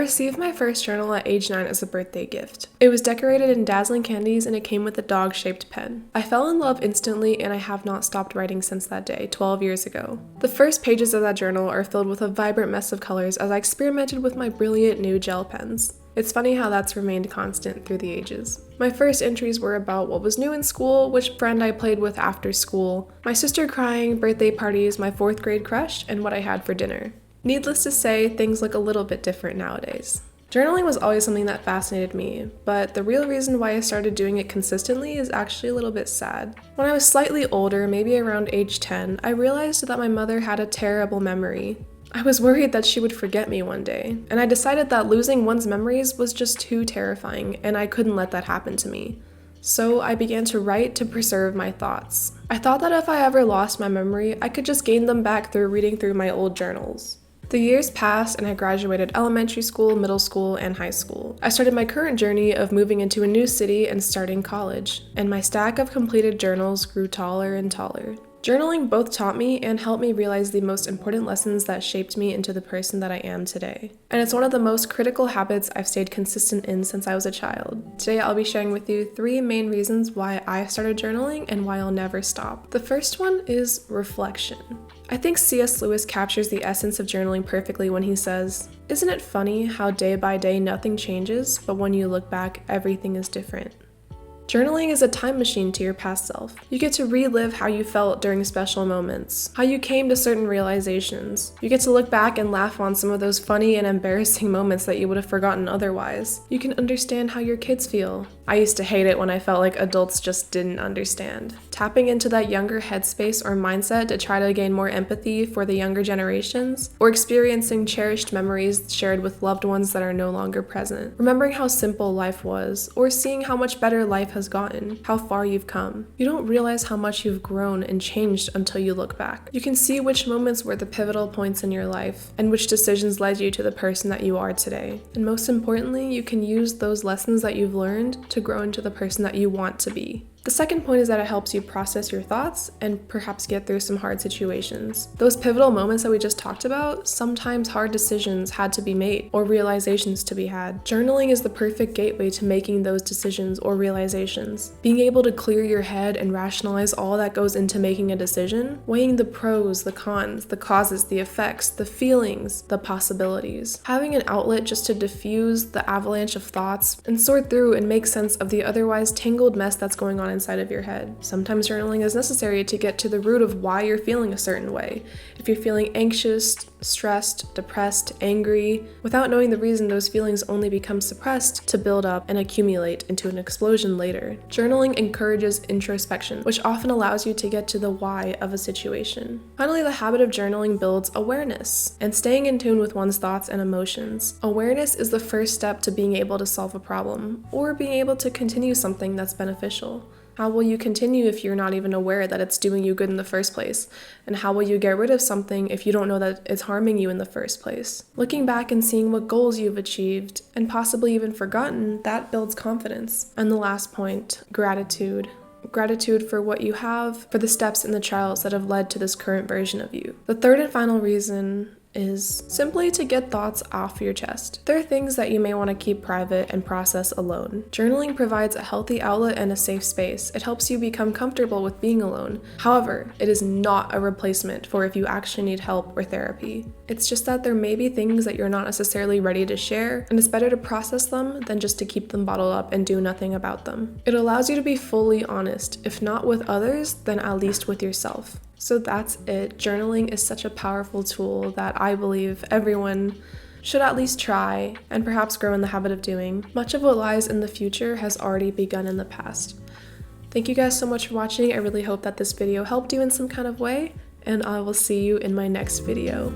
received my first journal at age 9 as a birthday gift. It was decorated in dazzling candies and it came with a dog-shaped pen. I fell in love instantly and I have not stopped writing since that day, 12 years ago. The first pages of that journal are filled with a vibrant mess of colors as I experimented with my brilliant new gel pens. It's funny how that's remained constant through the ages. My first entries were about what was new in school, which friend I played with after school, my sister crying, birthday parties, my 4th grade crush, and what I had for dinner. Needless to say, things look a little bit different nowadays. Journaling was always something that fascinated me, but the real reason why I started doing it consistently is actually a little bit sad. When I was slightly older, maybe around age 10, I realized that my mother had a terrible memory. I was worried that she would forget me one day, and I decided that losing one's memories was just too terrifying, and I couldn't let that happen to me. So I began to write to preserve my thoughts. I thought that if I ever lost my memory, I could just gain them back through reading through my old journals. The years passed and I graduated elementary school, middle school, and high school. I started my current journey of moving into a new city and starting college, and my stack of completed journals grew taller and taller. Journaling both taught me and helped me realize the most important lessons that shaped me into the person that I am today. And it's one of the most critical habits I've stayed consistent in since I was a child. Today I'll be sharing with you 3 main reasons why I started journaling and why I'll never stop. The first one is reflection. I think C.S. Lewis captures the essence of journaling perfectly when he says, "Isn't it funny how day by day nothing changes, but when you look back, everything is different?" Journaling is a time machine to your past self. You get to relive how you felt during special moments, how you came to certain realizations. You get to look back and laugh on some of those funny and embarrassing moments that you would have forgotten otherwise. You can understand how your kids feel. I used to hate it when I felt like adults just didn't understand. Tapping into that younger headspace or mindset to try to gain more empathy for the younger generations, or experiencing cherished memories shared with loved ones that are no longer present. Remembering how simple life was, or seeing how much better life has gotten, how far you've come. You don't realize how much you've grown and changed until you look back. You can see which moments were the pivotal points in your life, and which decisions led you to the person that you are today. And most importantly, you can use those lessons that you've learned to grow into the person that you want to be. The second point is that it helps you process your thoughts and perhaps get through some hard situations. Those pivotal moments that we just talked about, sometimes hard decisions had to be made or realizations to be had. Journaling is the perfect gateway to making those decisions or realizations. Being able to clear your head and rationalize all that goes into making a decision, weighing the pros, the cons, the causes, the effects, the feelings, the possibilities. Having an outlet just to diffuse the avalanche of thoughts and sort through and make sense of the otherwise tangled mess that's going on inside of your head. Sometimes journaling is necessary to get to the root of why you're feeling a certain way. If you're feeling anxious, stressed, depressed, angry, without knowing the reason, those feelings only become suppressed to build up and accumulate into an explosion later. Journaling encourages introspection, which often allows you to get to the why of a situation. Finally, the habit of journaling builds awareness and staying in tune with one's thoughts and emotions. Awareness is the first step to being able to solve a problem or being able to continue something that's beneficial. How will you continue if you're not even aware that it's doing you good in the first place? And how will you get rid of something if you don't know that it's harming you in the first place? Looking back and seeing what goals you've achieved, and possibly even forgotten, that builds confidence. And the last point, gratitude. Gratitude for what you have, for the steps and the trials that have led to this current version of you. The third and final reason is simply to get thoughts off your chest. There are things that you may want to keep private and process alone. Journaling provides a healthy outlet and a safe space. It helps you become comfortable with being alone. However, it is not a replacement for if you actually need help or therapy. It's just that there may be things that you're not necessarily ready to share, and it's better to process them than just to keep them bottled up and do nothing about them. It allows you to be fully honest, if not with others, then at least with yourself. So that's it. Journaling is such a powerful tool that I believe everyone should at least try and perhaps grow in the habit of doing. Much of what lies in the future has already begun in the past. Thank you guys so much for watching. I really hope that this video helped you in some kind of way, and I will see you in my next video.